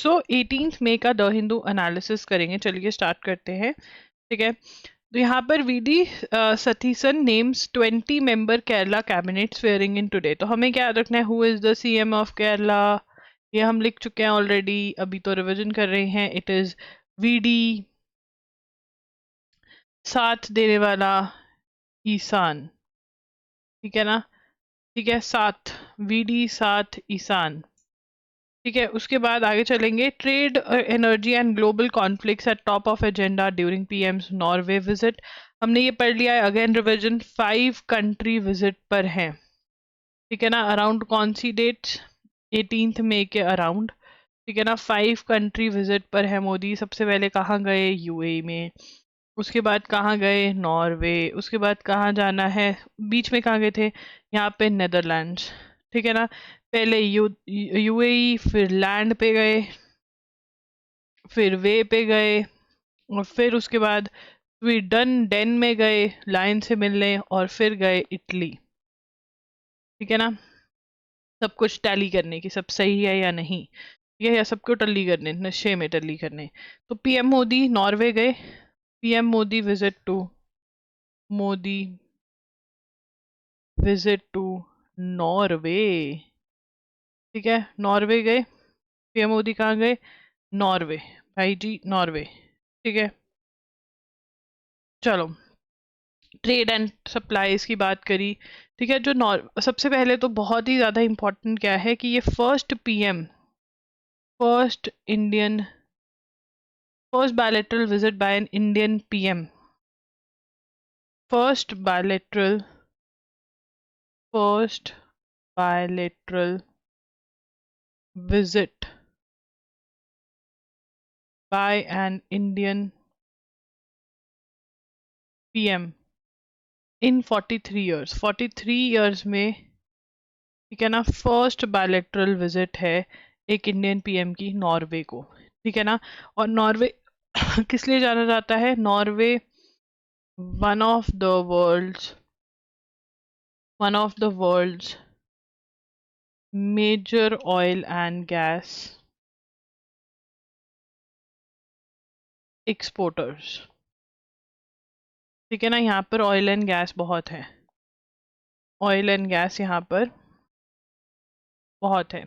सो 18 मई का the Hindu analysis करेंगे। चलिए स्टार्ट करते हैं। ठीक है, तो यहाँ पर VD Satheesan names 20 member Kerala cabinet swearing in today. तो हमें क्या याद रखना है, who is the CM of Kerala, ये हम लिख चुके हैं ऑलरेडी, अभी तो रिवीजन कर रहे हैं। इट इज वीडी, साथ देने वाला ईसान, ठीक है ना, ठीक है, साथ वीडी, साथ ईसान। ठीक है, उसके बाद आगे चलेंगे। Trade, energy and global conflicts eight top of agenda during PM's Norway visit. हमने ये पढ़ लिया है, अगेन रिविजन। 5 कंट्री विजिट पर हैं। ठीक है ना, अराउंड कौन सी डेट, 18 मई के अराउंड। ठीक है ना, 5 कंट्री विजिट पर है मोदी। सबसे पहले कहाँ गए, यूएई में। उसके बाद कहाँ गए, नॉर्वे। उसके बाद कहाँ जाना है, बीच में कहाँ गए थे, यहाँ पे नेदरलैंड्स। ठीक है ना, पहले यूएई, फिर लैंड पे गए, फिर वे पे गए, और फिर उसके बाद स्वीडन डेन में गए लायन से मिलने, और फिर गए इटली। ठीक है ना, सब कुछ टैली करने की, सब सही है या नहीं, ये या सबको टल्ली करने, नशे में टल्ली करने। तो पीएम मोदी नॉर्वे गए। PM Modi Modi visit to Norway. ठीक है, नॉर्वे गए, पीएम मोदी कहाँ गए, नॉर्वे, भाई जी नॉर्वे। ठीक है, चलो ट्रेड एंड सप्लाईज की बात करी। ठीक है, जो सबसे पहले तो बहुत ही ज़्यादा इम्पोर्टेंट क्या है कि ये first PM, first Indian, first bilateral visit bye an Indian PM, first bilateral, first bilateral visit by an Indian PM in 43 years। 43 years में, ठीक है ना, फर्स्ट बायलैटरल विजिट है एक इंडियन पीएम की नॉर्वे को। ठीक है ना, और नॉर्वे किस लिए जाना जाता है, Norway one of the world's, one of the world's major oil and gas exporters. ठीक है ना, यहाँ पर ऑयल एंड गैस बहुत है, ऑयल एंड गैस यहाँ पर बहुत है।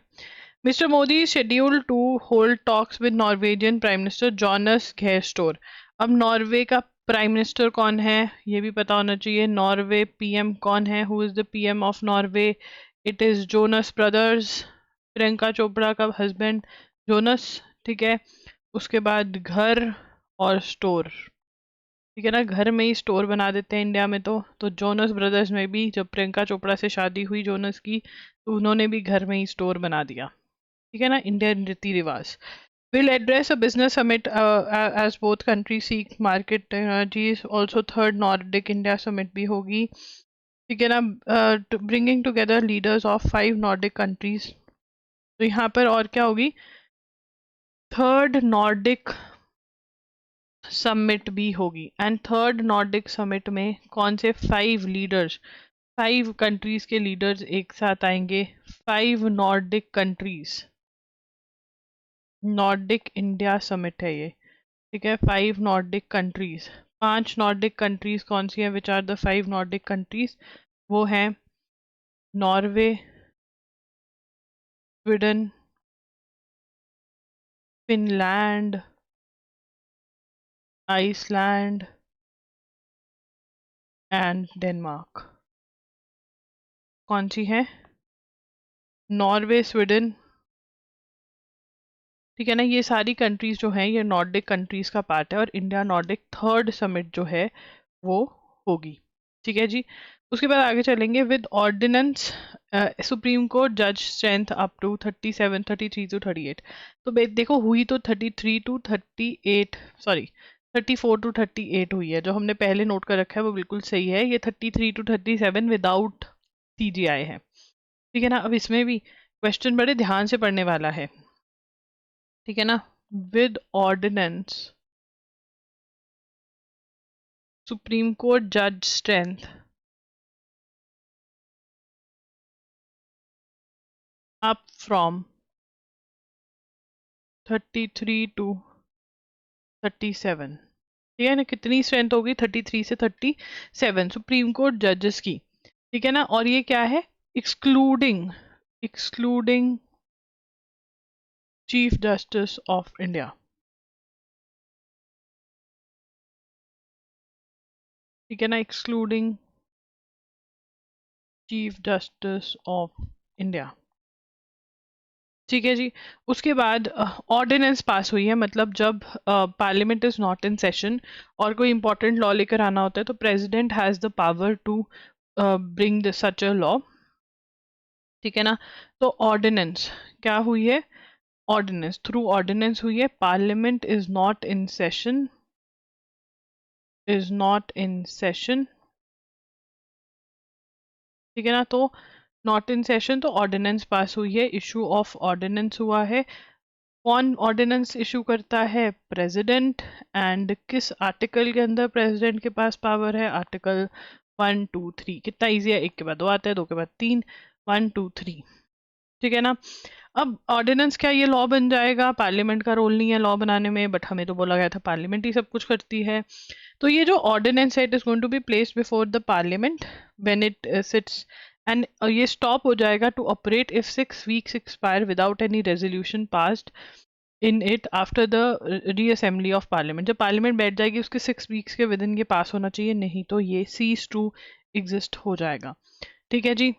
Mister Modi schedule to hold talks with Norwegian prime minister Jonas Gahr Store. अब नॉर्वे का प्राइम मिनिस्टर कौन है, ये भी पता होना चाहिए। नॉर्वे पीएम कौन है, who is the PM of Norway, it is Jonas brothers, Priyanka Chopra का हस्बैंड जोनस। ठीक है, उसके बाद घर और स्टोर। ठीक है ना, घर में ही स्टोर बना देते हैं इंडिया में। तो जोनस ब्रदर्स में भी, जब प्रियंका चोपड़ा से शादी हुई जोनस की, तो उन्होंने भी घर में ही स्टोर बना दिया। ठीक है ना, इंडियन रीति रिवाज। Will address a business summit as both country seek market technologies. Also third Nordic India summit भी होगी। ठीक है ना, bringing together leaders of 5 Nordic countries. तो यहाँ पर और क्या होगी, थर्ड नॉर्डिक समिट भी होगी। एंड थर्ड नॉर्डिक समिट में कौन से 5 लीडर्स, 5 कंट्रीज के लीडर्स एक साथ आएंगे। 5 Nordic countries, Nordic India summit है ये। ठीक है, 5 नॉर्डिक कंट्रीज। 5 नॉर्डिक कंट्रीज कौन सी है, which are the 5 Nordic countries, वो हैं Norway, Sweden, Finland, Iceland and Denmark. कौन सी है, नॉर्वे, स्वीडन। ठीक है ना, ये सारी कंट्रीज जो हैं ये नॉर्डिक कंट्रीज का पार्ट है, और इंडिया नॉर्डिक थर्ड समिट जो है वो होगी। ठीक है जी, उसके बाद आगे चलेंगे। विद ऑर्डिनेंस सुप्रीम कोर्ट जज स्ट्रेंथ अप टू 37, 33 टू 38। तो देखो हुई तो 33 टू 38, सॉरी 34 टू 38 हुई है। जो हमने पहले नोट कर रखा है वो बिल्कुल सही है, ये 33 टू 37 विदाउट सीजीआई है। ठीक है ना, अब इसमें भी क्वेश्चन बड़े ध्यान से पढ़ने वाला है। ठीक है ना, विद ऑर्डिनेंस सुप्रीम कोर्ट जज स्ट्रेंथ up from 33 to 37, ठीक है ना, कितनी स्ट्रेंथ होगी 33 से 37 सुप्रीम कोर्ट जजेस की, ठीक है ना। और ये क्या है, excluding chief justice of India, ठीक है ना, excluding chief justice of India, ठीक है जी। उसके बाद ऑर्डिनेंस पास हुई है, मतलब जब parliament is not in session और कोई इंपॉर्टेंट लॉ लेकर आना होता है तो president has the power to bring such a law, ठीक है ना। तो ऑर्डिनेंस क्या हुई है, ऑर्डिनेंस थ्रू ऑर्डिनेंस हुई है, parliament is not in session, ठीक है ना। तो नॉट इन सेशन, तो ऑर्डिनेंस पास हुई है, इशू ऑफ ऑर्डिनेंस हुआ है। कौन ऑर्डिनेंस इशू करता है, प्रेसिडेंट। एंड किस आर्टिकल के अंदर प्रेसिडेंट के पास पावर है, आर्टिकल 1, 2, 3, कितना इजी है, एक के बाद दो आता है, दो के बाद तीन, 1, 2, 3, ठीक है ना। अब ऑर्डिनेंस क्या, ये लॉ बन जाएगा, पार्लियामेंट का रोल नहीं है लॉ बनाने में, बट हमें तो बोला गया था पार्लियामेंट ही सब कुछ करती है। तो ये जो ऑर्डिनेंस है it is going to be placed before the parliament when it sits, and ये स्टॉप हो जाएगा to operate if 6 weeks expire without any resolution passed in it after the reassembly of parliament. जब parliament बैठ जाएगी उसके 6 weeks के with in ये पास होना चाहिए, नहीं तो ये सीज टू एग्जिस्ट हो जाएगा, ठीक है जी।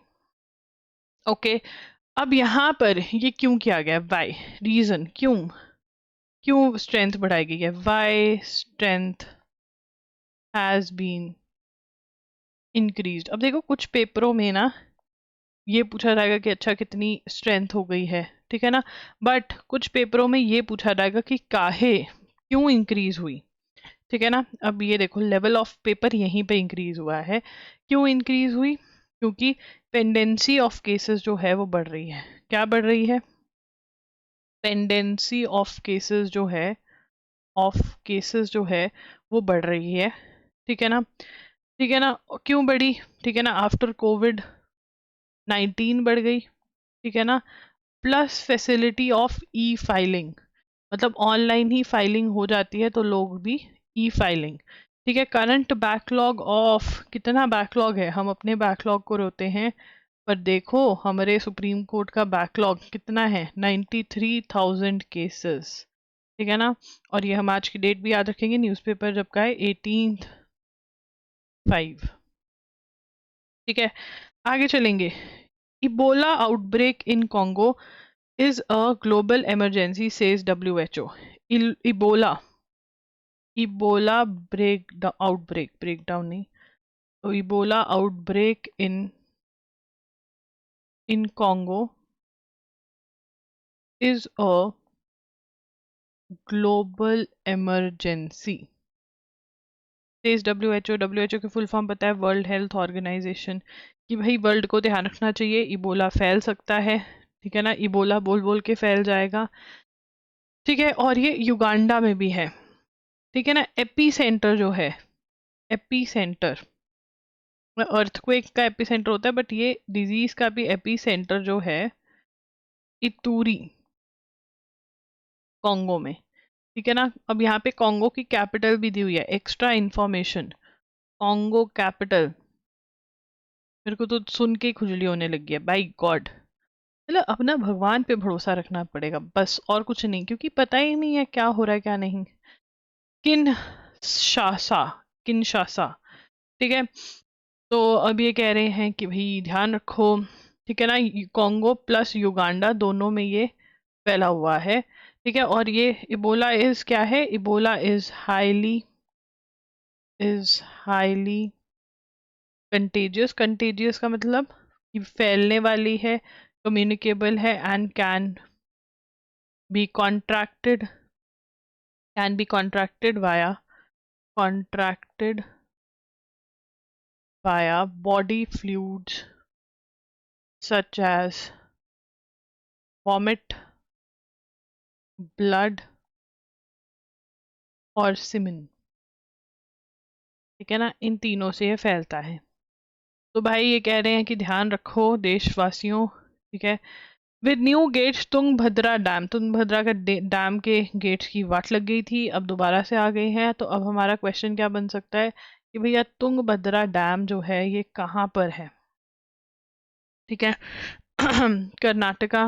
ओके अब यहाँ पर ये क्यों किया गया, वाई, रीजन, क्यों स्ट्रेंथ बढ़ाई गई है, Y strength has been increased. अब देखो कुछ पेपरों में ना ये पूछा जाएगा कि अच्छा कितनी स्ट्रेंथ हो गई है, ठीक है ना, बट कुछ पेपरों में ये पूछा जाएगा कि काहे, क्यों इंक्रीज हुई, ठीक है ना। अब ये देखो लेवल ऑफ पेपर यहीं पे इंक्रीज हुआ है, क्यों इंक्रीज हुई, क्योंकि पेंडेंसी ऑफ केसेस जो है वो बढ़ रही है, क्या बढ़ रही है, पेंडेंसी ऑफ केसेस जो है वो बढ़ रही है, ठीक है ना, ठीक है ना। क्यों बढ़ी, ठीक है ना, आफ्टर कोविड-19 बढ़ गई, ठीक है ना, plus facility of E filing, मतलब ऑनलाइन ही फाइलिंग हो जाती है तो लोग भी ई फाइलिंग, ठीक है। करंट बैकलॉग ऑफ, कितना बैकलॉग है, हम अपने बैकलॉग को रोते हैं पर देखो हमारे सुप्रीम कोर्ट का बैकलॉग कितना है, 93,000 केसेस, ठीक है ना। और ये हम आज की डेट भी याद रखेंगे, न्यूज़पेपर जब का है 18/5, ठीक है। आगे चलेंगे, Ebola outbreak in Congo is a global emergency says WHO. Ebola breakdown नहीं, तो Ebola outbreak in Congo is a global emergency says WHO। WHO की फुल फॉर्म पता है, वर्ल्ड हेल्थ ऑर्गेनाइजेशन, कि भाई वर्ल्ड को ध्यान रखना चाहिए, इबोला फैल सकता है, ठीक है ना, इबोला बोल बोल के फैल जाएगा, ठीक है। और ये युगांडा में भी है, ठीक है ना। एपी सेंटर जो है, एपी सेंटर अर्थक्वेक का एपी सेंटर होता है, बट ये डिजीज का भी एपी सेंटर जो है इतूरी, कॉन्गो में, ठीक है ना। अब यहाँ पे कॉन्गो की कैपिटल भी दी हुई है, एक्स्ट्रा इंफॉर्मेशन, कॉन्गो कैपिटल, मेरे को तो सुन के ही खुजली होने लगी है, बाई गॉड। मतलब अपना भगवान पे भरोसा रखना पड़ेगा बस, और कुछ नहीं, क्योंकि पता ही नहीं है क्या हो रहा है क्या नहीं। किनशासा, किनशासा, ठीक है। तो अब ये कह रहे हैं कि भाई ध्यान रखो, ठीक है ना, कॉन्गो प्लस युगांडा दोनों में ये फैला हुआ है, ठीक है। और ये इबोला इज क्या है, Ebola is highly contagious, contagious का मतलब कि फैलने वाली है, कम्युनिकेबल है, and be contracted can be contracted via body fluids such as vomit, blood और सीमेन, ठीक है ना, इन तीनों से ये फैलता है। तो भाई ये कह रहे हैं कि ध्यान रखो देशवासियों, ठीक है, with new gates Tungabhadra dam, Tungabhadra का डैम के गेट्स की वाट लग गई थी, अब दोबारा से आ गई है। तो अब हमारा क्वेश्चन क्या बन सकता है कि भैया तुंगभद्रा डैम जो है ये कहाँ पर है? ठीक है। कर्नाटका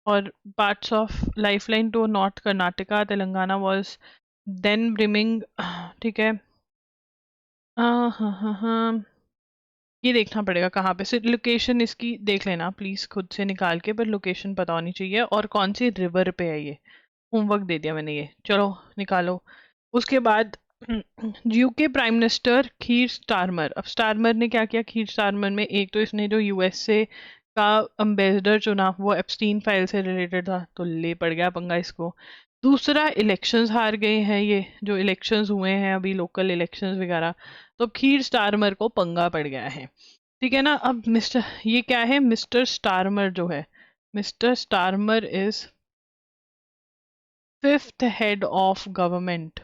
और parts of lifeline to north Karnataka Telangana was then brimming. ठीक है। हाँ हाँ हाँ हाँ, ये देखना पड़ेगा कहाँ पे, सिर्फ लोकेशन इसकी देख लेना प्लीज खुद से निकाल के, पर लोकेशन पता होनी चाहिए और कौन सी रिवर पे है ये। होमवर्क दे दिया मैंने ये, चलो निकालो। उसके बाद यूके प्राइम मिनिस्टर खीर स्टारमर। अब स्टारमर ने क्या किया खीर स्टारमर में? एक तो इसने जो यूएसए का एम्बेसडर चुना वो एप्स्टीन फाइल से रिलेटेड था, तो ले पड़ गया पंगा इसको। दूसरा, इलेक्शंस हार गए हैं ये, जो इलेक्शंस हुए हैं अभी लोकल इलेक्शंस वगैरह, तो खीर स्टारमर को पंगा पड़ गया है। ठीक है ना। अब मिस्टर, ये क्या है? मिस्टर स्टारमर जो है, mister Starmer is fifth head of government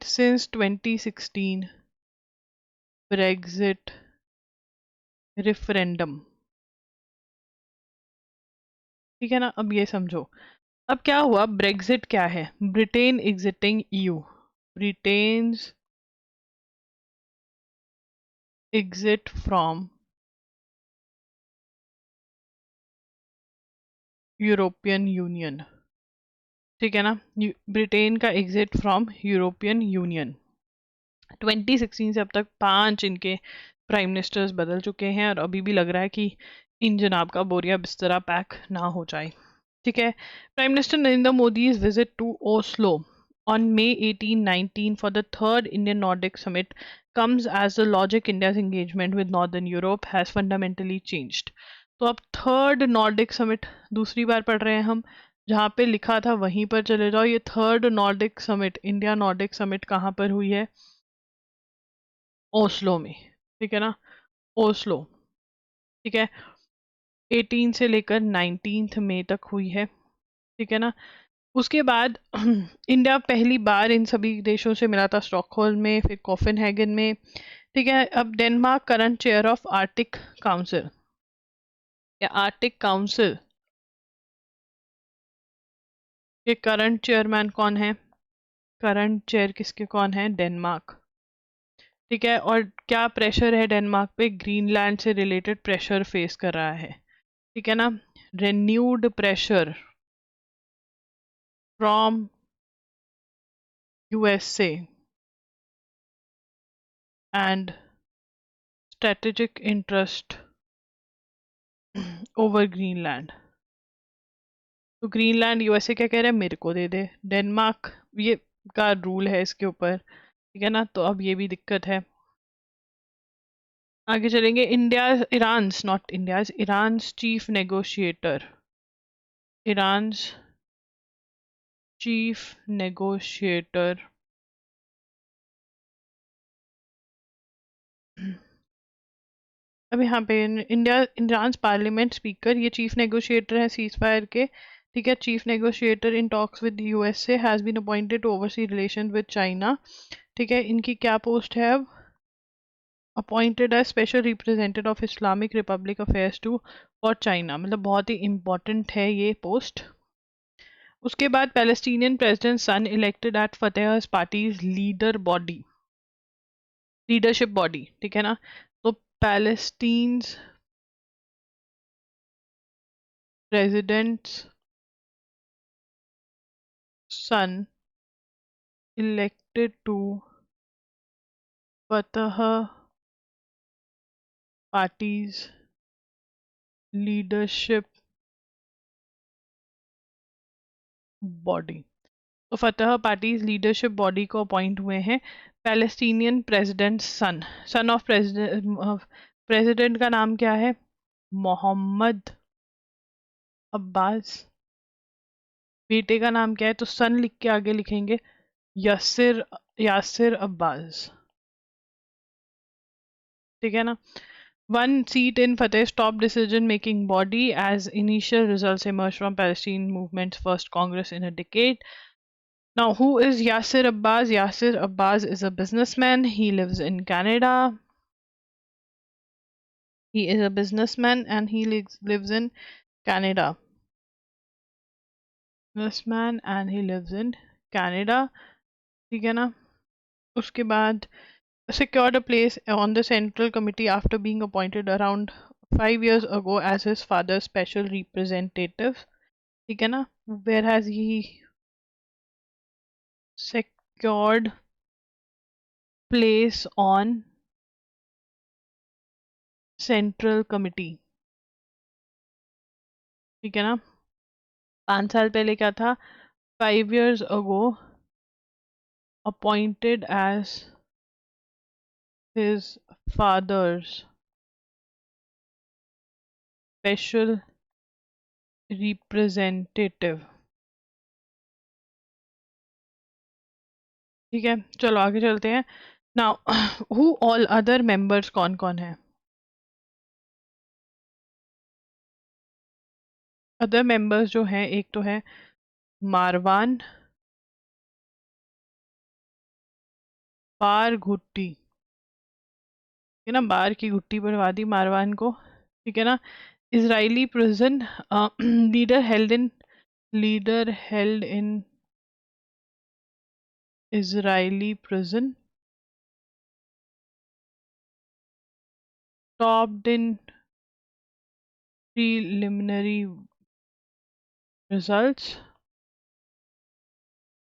since 2016 Brexit referendum. ठीक है ना। अब ये समझो, अब क्या हुआ? ब्रेग्जिट क्या है? Britain exiting EU, Britain exit from European union. ठीक है ना। ब्रिटेन का एग्जिट फ्रॉम यूरोपियन यूनियन। 2016 से अब तक 5 इनके प्राइम मिनिस्टर्स बदल चुके हैं और अभी भी लग रहा है कि इन जनाब का बोरिया बिस्तरा पैक ना हो जाए। ठीक है। Prime minister Narendra Modi's visit to Oslo on May 18, 19 for the third Indian Nordic Summit comes as the logic India's engagement with Northern Europe has fundamentally changed. तो अब थर्ड नॉर्डिक समिट दूसरी बार पढ़ रहे हैं हम, जहाँ पे लिखा था वहीं पर चले जाओ। ये third Nordic summit, India Nordic summit कहाँ पर हुई है? ओस्लो में। ठीक है ना, ओस्लो। ठीक है। 18 से लेकर 19 मई तक हुई है। ठीक है ना। उसके बाद इंडिया पहली बार इन सभी देशों से मिला था स्टॉकहोल्म में, फिर कोपेनहेगन में। ठीक है। अब Denmark current chair of Arctic council, या आर्टिक काउंसिल के करंट चेयरमैन कौन है? करंट चेयर किसके कौन है? डेनमार्क। ठीक है। और क्या प्रेशर है डेनमार्क पे? ग्रीनलैंड से रिलेटेड प्रेशर फेस कर रहा है। ठीक है ना। Renewed pressure from USA and strategic interest over Greenland. तो ग्रीनलैंड यूएसए क्या कह रहा है? मेरे को दे दे। डेनमार्क ये का रूल है इसके ऊपर। ठीक है ना। तो अब ये भी दिक्कत है। आगे चलेंगे। India, Iran, not India, Iran chief negotiator, Iran chief negotiator अब यहाँ पे इंडिया, ईरान पार्लियामेंट स्पीकर, ये चीफ नेगोशिएटर है सीज फायर के। ठीक है। Chief negotiator in talks with USA has been appointed to oversee relation with China. ठीक है। इनकी क्या पोस्ट है अब? Appointed as special representative of Islamic Republic affairs to और चाइना, मतलब बहुत ही इंपॉर्टेंट है ये पोस्ट। उसके बाद Palestinian president son elected at Fatah party's leader body, leadership body. ठीक है ना। तो Palestine president's son elected to Fatah Party's leadership body। तो फतह पार्टीज लीडरशिप बॉडी को अपॉइंट हुए हैं Palestinian president son, son of president. President का नाम क्या है? मोहम्मद अब्बास। बेटे का नाम क्या है? तो सन लिख के आगे लिखेंगे यासिर, यासिर अब्बास। ठीक है ना। One seat in Fateh's top decision-making body as initial results emerged from Palestine movement's first Congress in a decade. Now, who is Yasir Abbas? Yasir Abbas is a businessman. He lives in Canada. He is a businessman and he lives in Canada. Businessman and he lives in Canada. ठीक है ना? उसके बाद secured a place on the Central Committee after being appointed around 5 years ago as his father's special representative. ठीक है ना? Where has he secured place on Central Committee? ठीक है ना? 5 साल पहले क्या था? 5 years ago appointed as his father's special representative. ठीक है, चलो आगे चलते हैं. Now who all other members कौन कौन है? अदर मेंबर्स जो हैं, एक तो है मारवान बार घुट्टी. ठीक है ना, बार की घुट्टी बनवा दी मारवान को. ठीक है ना. Israeli prison leader held in Israeli prison topped in preliminary results,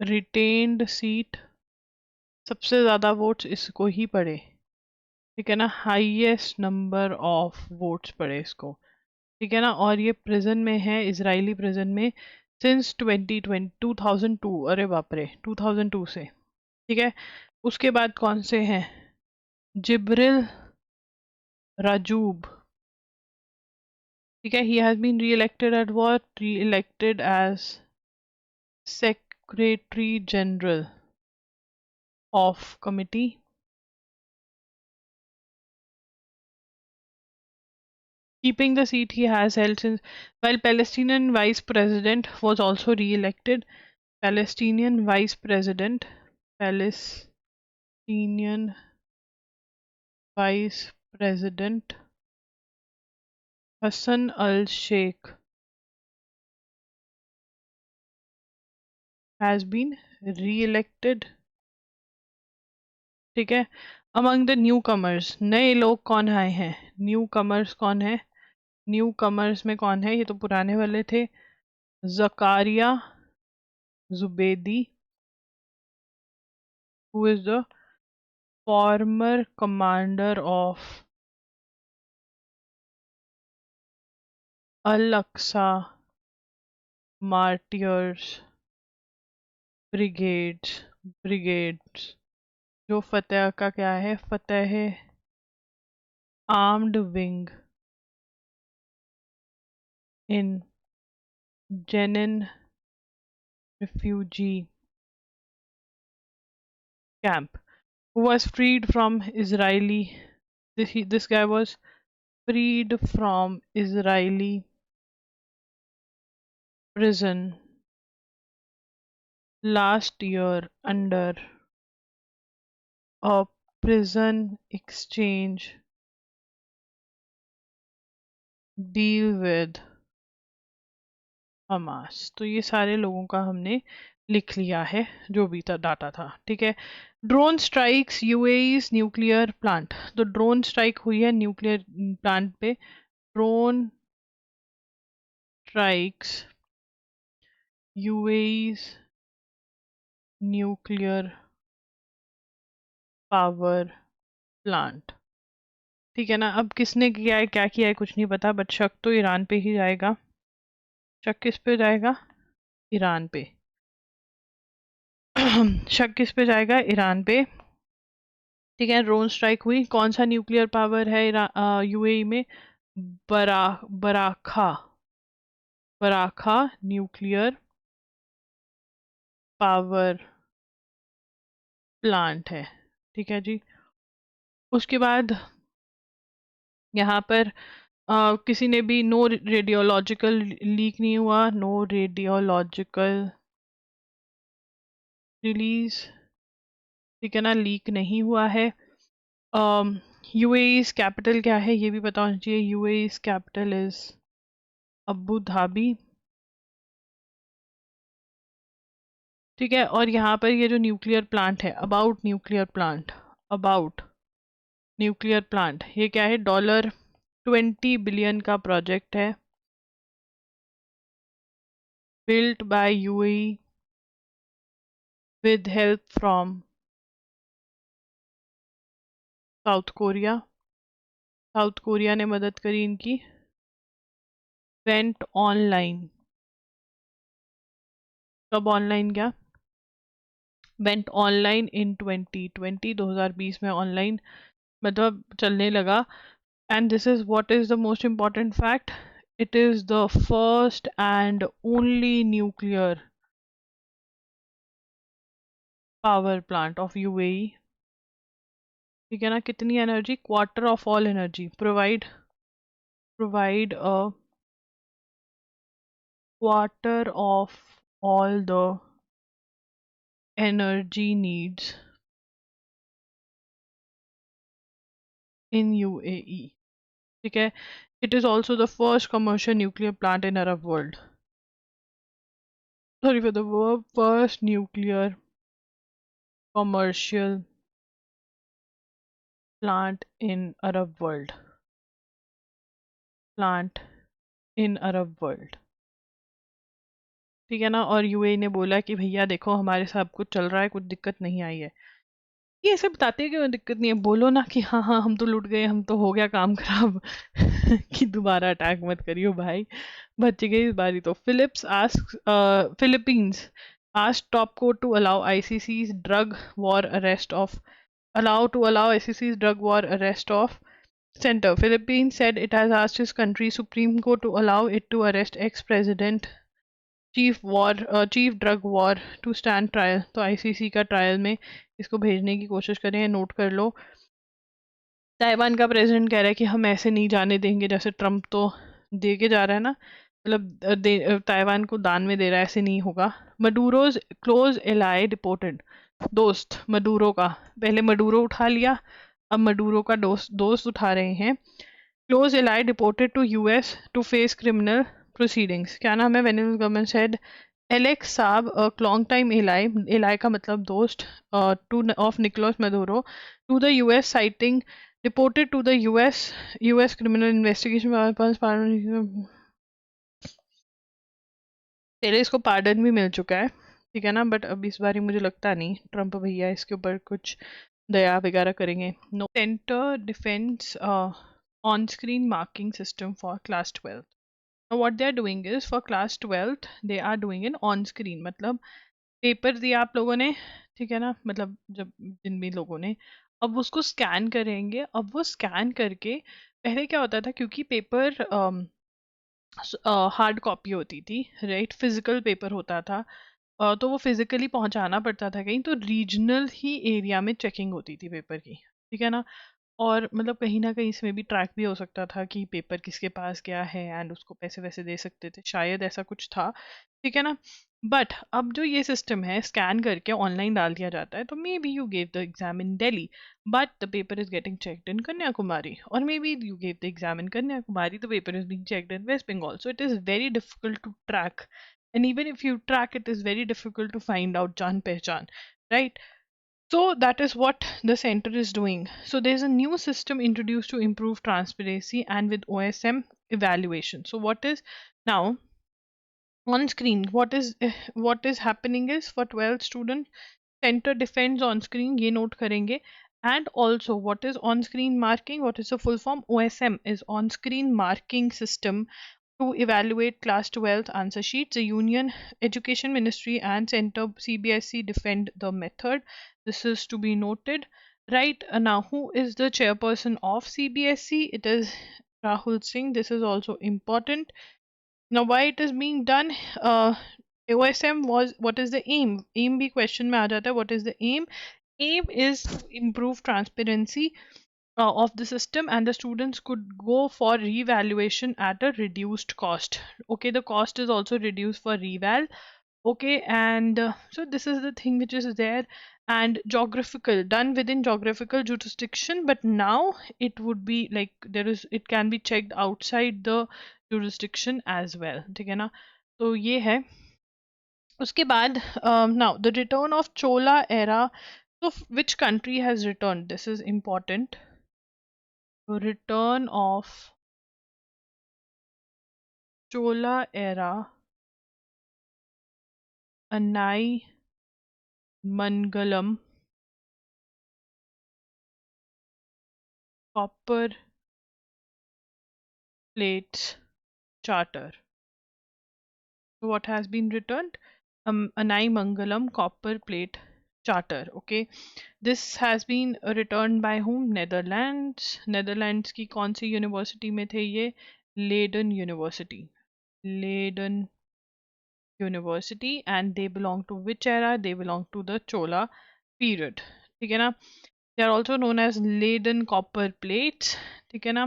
retained seat, सबसे ज़्यादा वोट्स इसको ही पड़े. ठीक है ना, हाईएस्ट नंबर ऑफ वोट्स पड़े इसको. ठीक है ना. और ये प्रिजन में है, इजरायली प्रिजन में सिंस 2002. अरे बाप रे, 2002 से. ठीक है. उसके बाद कौन से हैं? Jibril Rajoub. ठीक है. He has been reelected at what? Reelected as secretary general of committee. Keeping the seat he has held since, while Palestinian vice president was also re-elected. Palestinian vice president Hassan al-Sheikh has been re-elected. ठीक है. Among the newcomers, नए लोग कौन आए हैं? Newcomers कौन है? Newcomers में कौन है? ये तो पुराने वाले थे. Zakaria Zubedi, who is the former commander of Al-Aqsa Martyrs Brigades, जो फतेह का क्या है? Fatah armed wing in Jenin refugee camp, who was freed from Israeli. This guy was freed from Israeli prison last year under a prison exchange deal with Hamas. तो ये सारे लोगों का हमने लिख लिया है, जो भी था डाटा था. ठीक है. Drone strikes UAE's nuclear plant. तो ड्रोन स्ट्राइक हुई है न्यूक्लियर प्लांट पे. Drone strikes UAE's nuclear power plant. ठीक है ना. अब किसने किया है, क्या किया है, कुछ नहीं पता, बट शक तो ईरान पे ही जाएगा. शक किस पे जाएगा? ईरान पे. शक किस पे जाएगा? ईरान पे. ठीक है. ड्रोन स्ट्राइक हुई. कौन सा न्यूक्लियर पावर है यूएई में? बराखा न्यूक्लियर पावर प्लांट है. ठीक है जी. उसके बाद यहाँ पर किसी ने भी नो रेडियोलॉजिकल लीक नहीं हुआ. No radiological release. ठीक है ना, लीक नहीं हुआ है. यूएई's कैपिटल क्या है ये भी पता होना चाहिए। यूएई's कैपिटल इज अबू धाबी। ठीक है, और यहाँ पर ये जो न्यूक्लियर प्लांट है, about nuclear plant, about nuclear plant, ये क्या है, $20 बिलियन का प्रोजेक्ट है, built by UAE with help from south Korea. South Korea ने मदद करी इनकी। वेंट ऑनलाइन, कब ऑनलाइन गया, वेंट ऑनलाइन इन 2020, 2020 में ऑनलाइन मतलब चलने लगा। And this is what is the most important fact, it is the first and only nuclear power plant of UAE. ठीक है ना, कितनी energy, quarter of all energy, provide a quarter of all the energy needs in UAE. ठीक है, it is also the first commercial nuclear plant in Arab world. Sorry for the verb, first nuclear commercial plant in Arab world. Plant in Arab world. ठीक है ना, और UAE ने बोला कि भैया देखो हमारे साथ कुछ चल रहा है, कुछ दिक्कत नहीं आई है। ये ऐसे बताते हैं कि दिक्कत नहीं है, बोलो ना कि हाँ हाँ हम तो लूट गए, हम तो हो गया काम खराब कि दोबारा अटैक मत करियो भाई, बच गई इस बारी तो। Philippines asked top court to allow ICC's drug war arrest of ICC's drug war arrest of center. Philippines said it has asked its country's Supreme Court to allow it to arrest ex-president chief drug war to stand trial. तो ICC का trial में इसको भेजने की कोशिश करें, note कर लो। Taiwan का प्रेसिडेंट कह रहा है कि हम ऐसे नहीं जाने देंगे, जैसे ट्रम्प तो दे के जा रहा है ना, मतलब ताइवान को दान में दे रहा है, ऐसे नहीं होगा। मडूरोज क्लोज एलाई डिपोर्टेड, दोस्त मडूरो का, पहले मडूरो उठा लिया, अब मडूरो का दोस्त उठा रहे हैं। Close ally deported to US to face criminal proceedings. क्या नाम है, Venezuela government said Alex Saab long time ally का मतलब दोस्त to of Nicolas Maduro to the US citing deported to the US criminal investigation. पहले इसको pardon भी मिल चुका है, ठीक है ना, बट अब इस बार मुझे लगता नहीं ट्रम्प भैया इसके ऊपर कुछ दया वगैरह करेंगे। No centre defence on screen marking system for class 12। Now what they are doing is for class 12th they are doing an on screen, मतलब पेपर दिया आप लोगों ने, ठीक है ना, मतलब जब जिन भी लोगों ने, अब उसको स्कैन करेंगे। अब वो स्कैन करके, पहले क्या होता था, क्योंकि पेपर हार्ड कॉपी होती थी, राइट, फिजिकल पेपर होता था, तो वो फिजिकली पहुंचाना पड़ता था कहीं, तो रीजनल ही एरिया में चेकिंग होती थी पेपर की, ठीक है ना, और मतलब कहीं ना कहीं इसमें भी ट्रैक भी हो सकता था कि पेपर किसके पास गया है, एंड उसको पैसे वैसे दे सकते थे, शायद ऐसा कुछ था, ठीक है ना। बट अब जो ये सिस्टम है, स्कैन करके ऑनलाइन डाल दिया जाता है, तो maybe you gave the exam in Delhi but the paper is getting checked in Kanyakumari, और maybe you gave the exam in Kanyakumari, the paper is being checked in West Bengal, so it is very difficult to track, and even if you track it is very difficult to find out jaan pehchan, right? So that is what the center is doing. So there's a new system introduced to improve transparency and with OSM evaluation. So what is now on screen, what is happening is for 12 student, center defends on screen, ye note karenge, and also what is on screen marking, what is the full form, OSM is on screen marking system to evaluate class 12th answer sheets. The Union Education Ministry and Center CBSE defend the method. This is to be noted. Right, now who is the chairperson of CBSE? It is Rahul Singh. This is also important. Now why it is being done? OSM was, what is the aim? Aim bhi question mein aa jata hai. What is the aim? Aim is to improve transparency of the system, and the students could go for revaluation at a reduced cost. Okay, the cost is also reduced for reval. Okay, and so this is the thing which is there, and geographical done within geographical jurisdiction, but now it would be like there is, it can be checked outside the jurisdiction as well, ठीक है ना? तो ये है. उसके बाद now the return of Chola era. So which country has returned? This is important. Return of Chola era, Anai Mangalam copper plates charter. So what has been returned? Anai Mangalam copper plate charter. Okay, this has been returned by whom? Netherlands. Netherlands की कौन सी university में थे ये? Leiden University. Leiden University, and they belong to which era? They belong to the Chola period. ठीक है ना? They are also known as Leiden copper plates. ठीक है ना?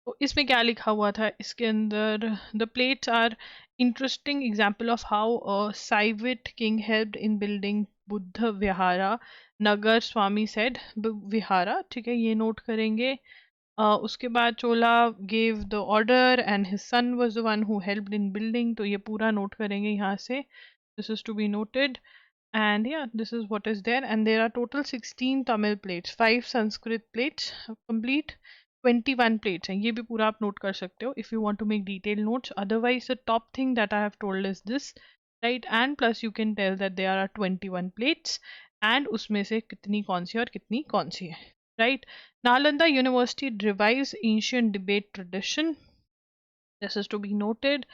तो इसमें क्या लिखा हुआ था इसके अंदर? The plates are interesting example of how साइविट king helped in building Buddha Vihara नगर स्वामी सेड विहारा. ठीक है, ये नोट करेंगे. उसके बाद Chola gave the order and his son was the one who helped in building. तो ये पूरा नोट करेंगे यहाँ से. This is to be noted. And yeah, this is what is there, and there are total 16 Tamil plates, 5 Sanskrit plates complete, 21 plates. And ये भी पूरा आप note कर सकते हो if you want to make detailed notes. Otherwise the top thing that I have told is this, right? And plus you can tell that there are 21 plates and उसमें से कितनी कौन सी और कितनी कौन सी है, right? Nalanda University revives ancient debate tradition. This is to be noted.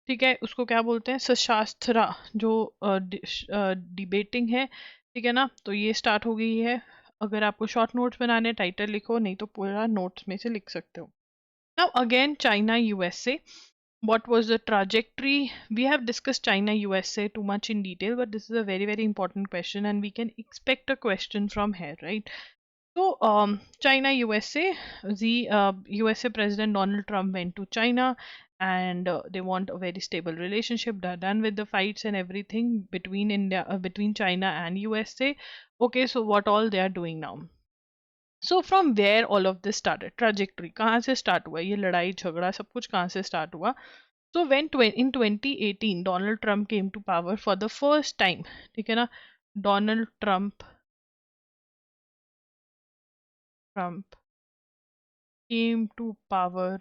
ठीक है, उसको क्या बोलते हैं? सशास्त्रा, जो डिबेटिंग है. ठीक है ना? तो ये स्टार्ट हो गई है. अगर आपको शॉर्ट नोट्स बनाने, टाइटल लिखो, नहीं तो पूरा नोट्स में से लिख सकते हो. Now again China USA. What was the trajectory? We have discussed China USA too much in detail, but this is a very, very important question, and we can expect a question from here, right? So, China USA, the USA President Donald Trump went to China, and they want a very stable relationship. They're done with the fights and everything between India, between China and USA. Okay, so what all they are doing now? So from where all of this started? Trajectory कहाँ से start हुआ? ये लड़ाई झगड़ा सब कुछ कहाँ से start हुआ? So when in 2018 Donald Trump came to power for the first time, ठीक है ना? Donald Trump came to power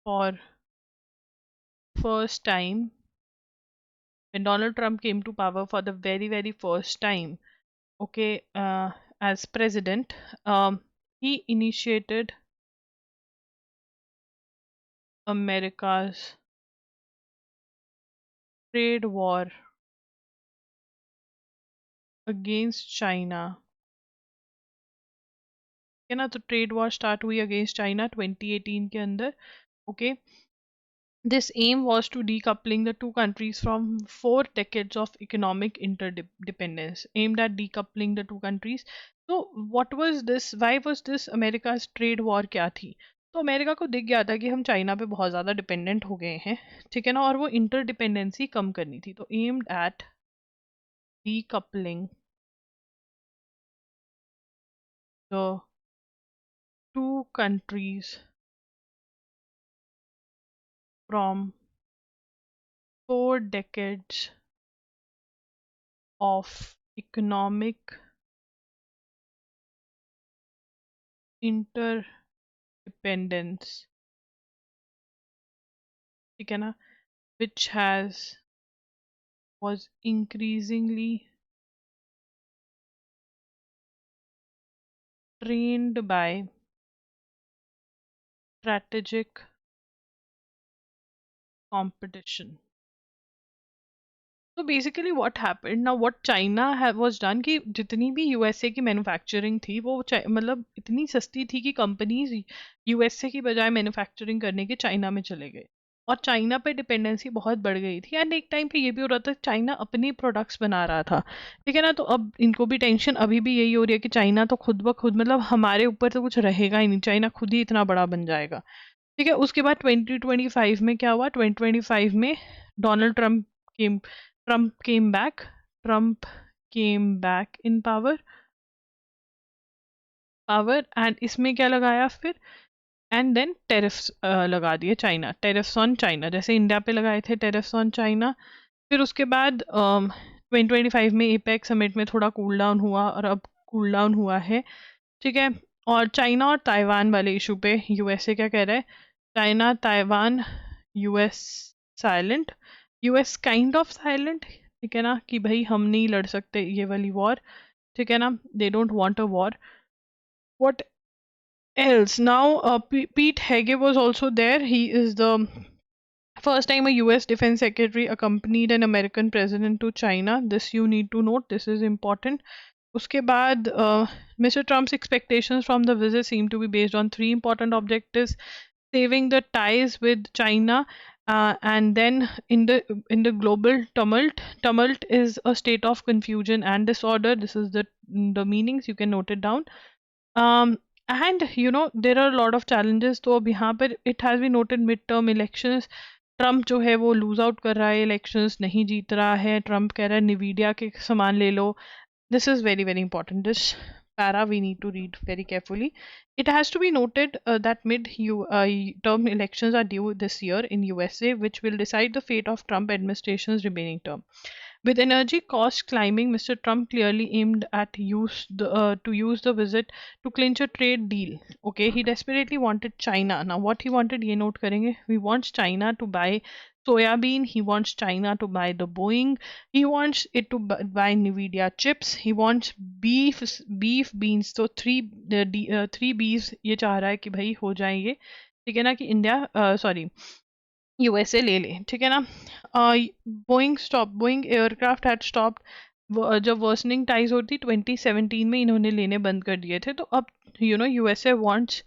for first time. When Donald Trump came to power for the very, very first time, okay, as president, he initiated America's trade war against China. है ना? तो trade war start हुई against China 2018 के अंदर. Okay, this aim was to decoupling the two countries from 4 decades of economic interdependence, aimed at decoupling the two countries. So what was this? Why was this America's trade war? क्या थी? तो America को दिख गया था कि हम China पे बहुत ज़्यादा डिपेंडेंट हो गए हैं, ठीक है ना, और वो इंटरडिपेंडेंसी कम करनी थी. तो aimed at decoupling the two countries from 4 decades of economic interdependence, ठीक है ना, which was increasingly trained by strategic competition. So basically what happened now, what China was done कि जितनी भी यूएसए की मैन्युफैक्चरिंग थी वो मतलब इतनी सस्ती थी कि कंपनीज यूएसए की बजाय मैन्युफैक्चरिंग करने के चाइना में चले गए, और चाइना पे डिपेंडेंसी बहुत बढ़ गई थी. एंड एक टाइम पे ये भी हो रहा था चाइना अपनी प्रोडक्ट्स बना रहा था, ठीक है ना. तो अब इनको भी टेंशन अभी भी यही हो रही है कि चाइना तो खुद ब खुद मतलब हमारे ऊपर तो कुछ रहेगा ही नहीं, चाइना खुद ही इतना बड़ा बन जाएगा. ठीक है, उसके बाद 2025 में क्या हुआ, 2025 में Donald Trump came back in power and इसमें क्या लगाया फिर, एंड देन टेरिफ्स लगा दिए चाइना, टेरिफ्स ऑन चाइना, जैसे इंडिया पे लगाए थे टेरिफ्स ऑन चाइना। फिर उसके बाद 2025 में एपेक समिट में थोड़ा कूल डाउन हुआ और अब कूल डाउन हुआ है। ठीक है, और चाइना और ताइवान वाले इशू पे यूएसए क्या कह रहा है, China Taiwan US silent, US kind of silent, ठीक है ना, कि भाई हम नहीं लड़ सकते ये वाली वॉर, ठीक है ना, they don't want a war. What else now, Pete Hege was also there. He is the first time a US defense secretary accompanied an American president to China. This you need to note, this is important. Uske baad, Mr. Trump's expectations from the visit seem to be based on three important objectives: saving the ties with China, and then in the global tumult is a state of confusion and disorder. This is the meanings, you can note it down. um, and there are a lot of challenges, तो अब यहाँ पर it has been noted mid term elections, Trump जो है वो lose out कर रहा है, इलेक्शंस नहीं जीत रहा है, ट्रम्प कह रहा है निवीडिया के सामान ले लो। This is very very important, this para we need to read very carefully. It has to be noted that term elections are due this year in USA, which will decide the fate of Trump administration's remaining term. With energy costs climbing, Mr. Trump clearly aimed at to use the visit to clinch a trade deal. Okay, he desperately wanted China. Now, what he wanted, ye note karenge. He wants China to buy soybean. He wants China to buy the Boeing. He wants it to buy Nvidia chips. He wants beef beans. So three B's ये चाह रहा है कि भाई हो जाए ये, ठीक है ना, कि इंडिया सॉरी यूएसए ले ले, ठीक है ना। बोइंग एयरक्राफ्ट हैड स्टॉप्ड जब वर्सनिंग टाइज होती 2017 में इन्होंने लेने बंद कर दिए थे, तो अब यूएसए वांट्स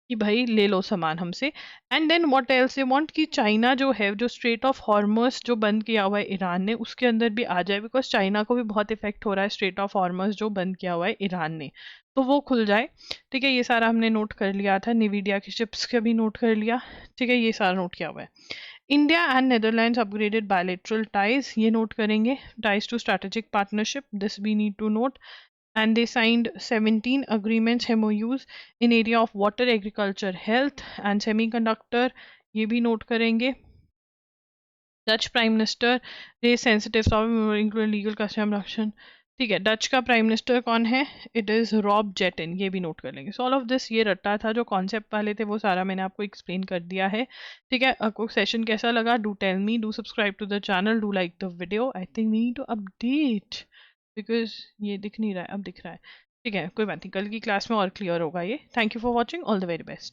कि भाई ले लो सामान हमसे। And then what else they want कि चाइना जो है, जो स्ट्रेट ऑफ हॉर्मस जो बंद किया हुआ है ईरान ने, उसके अंदर भी आ जाए, बिकॉज चाइना को भी बहुत इफेक्ट हो रहा है स्ट्रेट ऑफ हॉर्मस जो बंद किया हुआ है ईरान ने, तो वो खुल जाए। ठीक है, ये सारा हमने नोट कर लिया था, निवीडिया की चिप्स का भी नोट कर लिया, ठीक है, ये सारा नोट किया हुआ है। India and Netherlands upgraded bilateral ties, ये नोट करेंगे, ties to strategic partnership, this we need to note. And they signed 17 agreements, MOUs in area of water, agriculture, health and semiconductor, ये भी नोट करेंगे। Dutch prime minister raise sensitive topic including legal custom reduction, ठीक है, Dutch का prime minister कौन है, it is Rob जेटन, ये भी नोट कर लेंगे। सो ऑल ऑफ दिस ये रट्टा था, जो कॉन्सेप्ट वाले थे वो सारा मैंने आपको एक्सप्लेन कर दिया है, ठीक है। आपको सेशन कैसा लगा, do tell me, do subscribe to the channel, do like the video. I think we need to update, because ये दिख नहीं रहा है, अब दिख रहा है, ठीक है, कोई बात नहीं, कल की क्लास में और क्लियर होगा ये। Thank you for watching, all the very best.